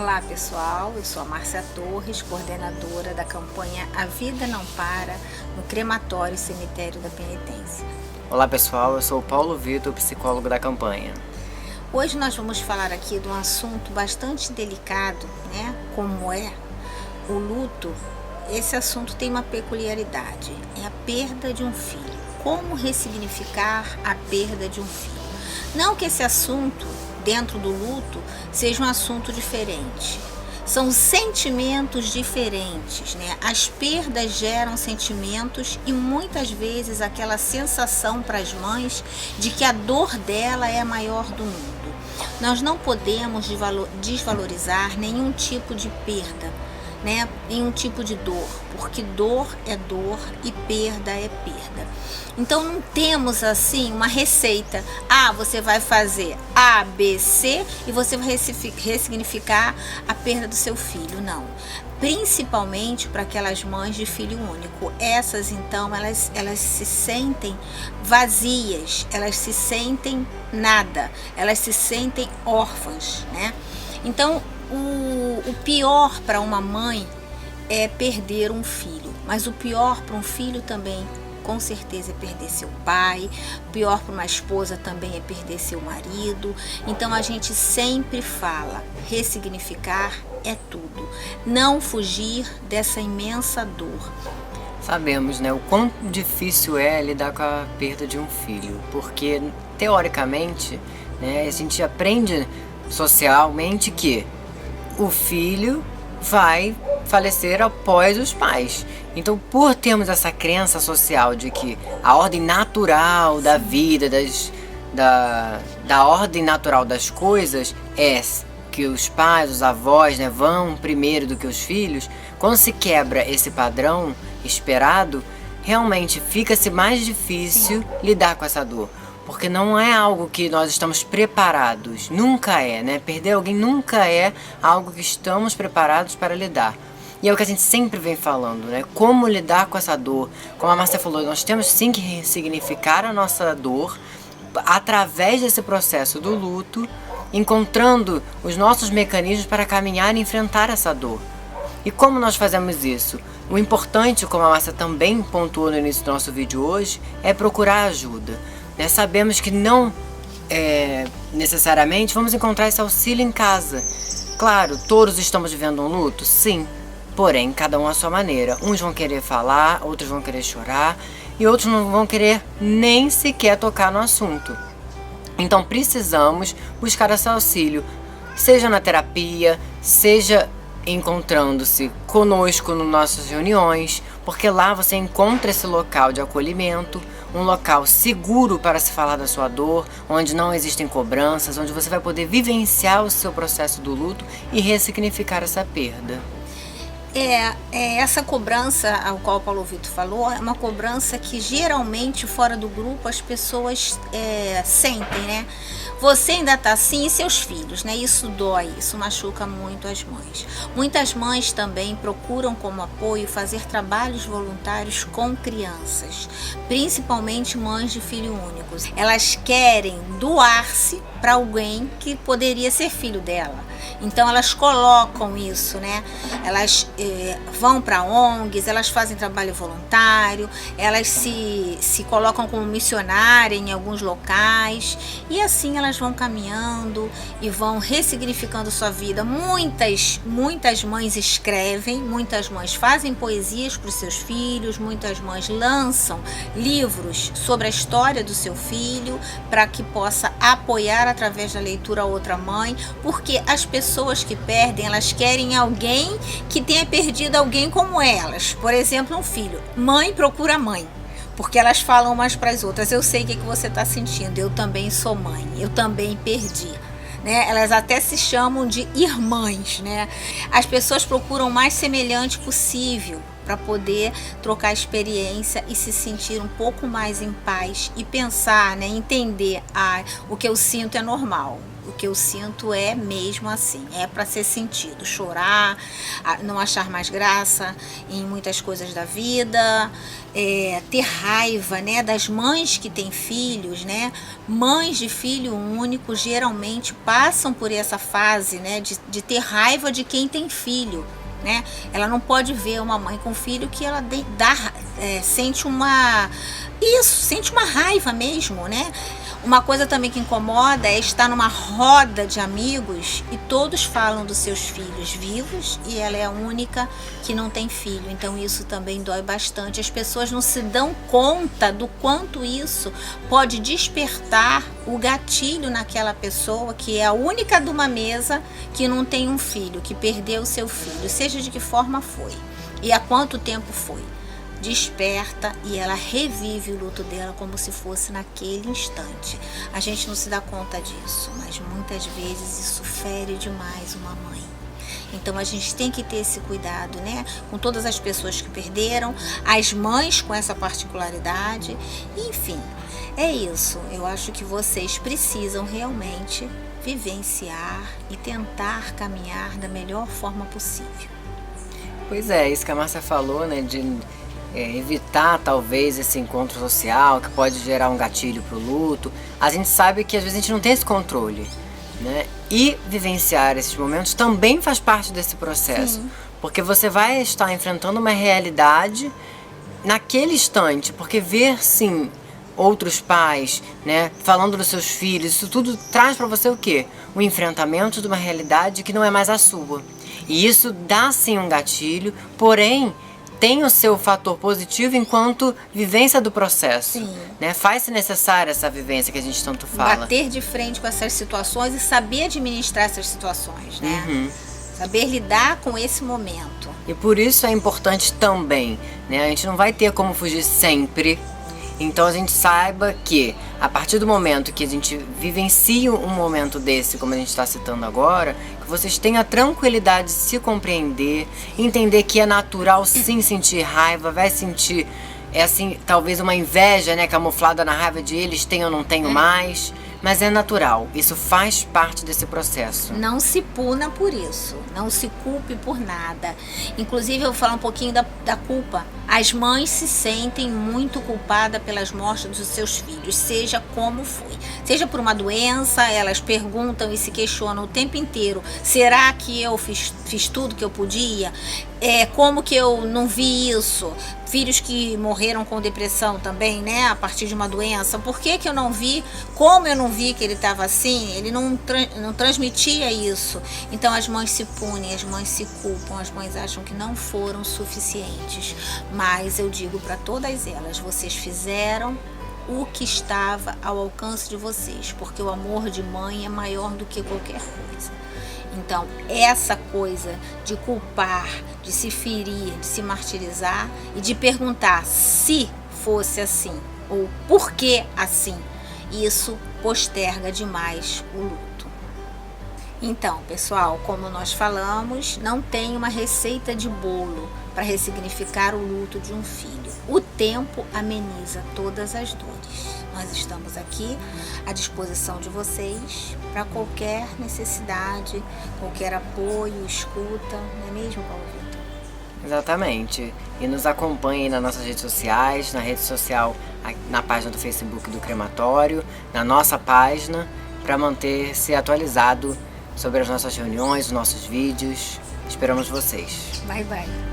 Olá pessoal, eu sou a Márcia Torres, coordenadora da campanha A Vida Não Para no Crematório e Cemitério da Penitência. Olá pessoal, eu sou o Paulo Vitor, psicólogo da campanha. Hoje nós vamos falar aqui de um assunto bastante delicado, né? Como é o luto. Esse assunto tem uma peculiaridade, é a perda de um filho. Como ressignificar a perda de um filho? Não que esse assunto, dentro do luto, seja um assunto diferente. São sentimentos diferentes, né? As perdas geram sentimentos e muitas vezes aquela sensação para as mães de que a dor dela é a maior do mundo. Nós não podemos desvalorizar nenhum tipo de perda, né? Nenhum tipo de dor, porque dor é dor e perda é perda. Então não temos assim uma receita. Você vai fazer A, B, C e você vai ressignificar a perda do seu filho. Não. Principalmente para aquelas mães de filho único. Essas então, elas se sentem vazias, elas se sentem nada, elas se sentem órfãs, né? Então o pior para uma mãe é perder um filho, mas o pior para um filho também, com certeza, é perder seu pai. O pior para uma esposa também é perder seu marido. Então a gente sempre fala, ressignificar é tudo, não fugir dessa imensa dor. Sabemos, né, o quão difícil é lidar com a perda de um filho, porque teoricamente, né, a gente aprende socialmente que o filho vai falecer após os pais. Então, por termos essa crença social de que a ordem natural da vida, da ordem natural das coisas é que os pais, os avós, né, vão primeiro do que os filhos, quando se quebra esse padrão esperado, realmente fica-se mais difícil lidar com essa dor. Porque não é algo que nós estamos preparados, nunca é, né? Perder alguém nunca é algo que estamos preparados para lidar. E é o que a gente sempre vem falando, né? Como lidar com essa dor. Como a Márcia falou, nós temos sim que ressignificar a nossa dor através desse processo do luto, encontrando os nossos mecanismos para caminhar e enfrentar essa dor. E como nós fazemos isso? O importante, como a Márcia também pontuou no início do nosso vídeo hoje, é procurar ajuda. Sabemos que não necessariamente vamos encontrar esse auxílio em casa. Claro, todos estamos vivendo um luto, sim. Porém, cada um à sua maneira. Uns vão querer falar, outros vão querer chorar e outros não vão querer nem sequer tocar no assunto. Então precisamos buscar esse auxílio, seja na terapia, seja encontrando-se conosco nas nossas reuniões, porque lá você encontra esse local de acolhimento, um local seguro para se falar da sua dor, onde não existem cobranças, onde você vai poder vivenciar o seu processo do luto e ressignificar essa perda. Essa cobrança ao qual o Paulo Vitor falou é uma cobrança que geralmente fora do grupo as pessoas sentem, né? Você ainda tá assim e seus filhos, né? Isso dói, isso machuca muito as mães. Muitas mães também procuram como apoio fazer trabalhos voluntários com crianças, principalmente mães de filho únicos. Elas querem doar-se para alguém que poderia ser filho dela. Então elas colocam isso, né? Elas vão para ONGs, elas fazem trabalho voluntário, elas se colocam como missionária em alguns locais e assim elas vão caminhando e vão ressignificando sua vida. Muitas mães escrevem, muitas mães fazem poesias para os seus filhos, muitas mães lançam livros sobre a história do seu filho para que possa apoiar através da leitura a outra mãe, porque as pessoas que perdem, elas querem alguém que tenha perdido alguém como elas. Por exemplo, um filho. Mãe procura mãe, porque elas falam umas para as outras. Eu sei o que você está sentindo, eu também sou mãe, eu também perdi. Né? Elas até se chamam de irmãs, né? As pessoas procuram o mais semelhante possível para poder trocar experiência e se sentir um pouco mais em paz e pensar, né, entender, o que eu sinto é normal. O que eu sinto é mesmo assim, é para ser sentido, chorar, não achar mais graça em muitas coisas da vida, ter raiva, né, das mães que têm filhos, né, mães de filho único geralmente passam por essa fase, né, de ter raiva de quem tem filho, né, ela não pode ver uma mãe com filho que ela sente uma raiva mesmo, né. Uma coisa também que incomoda é estar numa roda de amigos e todos falam dos seus filhos vivos e ela é a única que não tem filho. Então isso também dói bastante. As pessoas não se dão conta do quanto isso pode despertar o gatilho naquela pessoa que é a única de uma mesa que não tem um filho, que perdeu o seu filho, seja de que forma foi e há quanto tempo foi. Desperta e ela revive o luto dela como se fosse naquele instante. A gente não se dá conta disso, mas muitas vezes isso fere demais uma mãe. Então a gente tem que ter esse cuidado, né? Com todas as pessoas que perderam, as mães com essa particularidade, enfim, é isso. Eu acho que vocês precisam realmente vivenciar e tentar caminhar da melhor forma possível. Pois é, isso que a Márcia falou, né, de evitar talvez esse encontro social que pode gerar um gatilho pro luto. A gente sabe que às vezes a gente não tem esse controle, né? E vivenciar esses momentos também faz parte desse processo. Sim. Porque você vai estar enfrentando uma realidade naquele instante, porque ver sim outros pais, né, falando dos seus filhos, isso tudo traz para você o quê? O enfrentamento de uma realidade que não é mais a sua. E isso dá sim um gatilho, porém tem o seu fator positivo enquanto vivência do processo. Sim. Né? Faz-se necessária essa vivência que a gente tanto fala. Bater de frente com essas situações e saber administrar essas situações, né? Uhum. Saber lidar com esse momento. E por isso é importante também, né? A gente não vai ter como fugir sempre. Então a gente saiba que a partir do momento que a gente vivencia um momento desse, como a gente está citando agora, que vocês tenham a tranquilidade de se compreender, entender que é natural sim sentir raiva, vai sentir, assim, talvez uma inveja, né, camuflada na raiva de eles tenho ou não tenho mais, mas é natural, isso faz parte desse processo. Não se puna por isso, não se culpe por nada. Inclusive eu vou falar um pouquinho da culpa. As mães se sentem muito culpadas pelas mortes dos seus filhos, seja como foi. Seja por uma doença, elas perguntam e se questionam o tempo inteiro. Será que eu fiz tudo que eu podia? Como que eu não vi isso? Filhos que morreram com depressão também, né? A partir de uma doença. Por que eu não vi? Como eu não vi que ele estava assim? Ele não transmitia isso. Então as mães se punem, as mães se culpam, as mães acham que não foram suficientes. Mas eu digo para todas elas, vocês fizeram o que estava ao alcance de vocês, porque o amor de mãe é maior do que qualquer coisa. Então, essa coisa de culpar, de se ferir, de se martirizar e de perguntar se fosse assim ou por que assim, isso posterga demais o luto. Então, pessoal, como nós falamos, não tem uma receita de bolo para ressignificar o luto de um filho. O tempo ameniza todas as dores. Nós estamos aqui à disposição de vocês para qualquer necessidade, qualquer apoio, escuta, não é mesmo, Paulo Vitor? Exatamente. E nos acompanhem nas nossas redes sociais, na rede social, na página do Facebook do Crematório, na nossa página, para manter-se atualizado sobre as nossas reuniões, os nossos vídeos. Esperamos vocês. Bye, bye.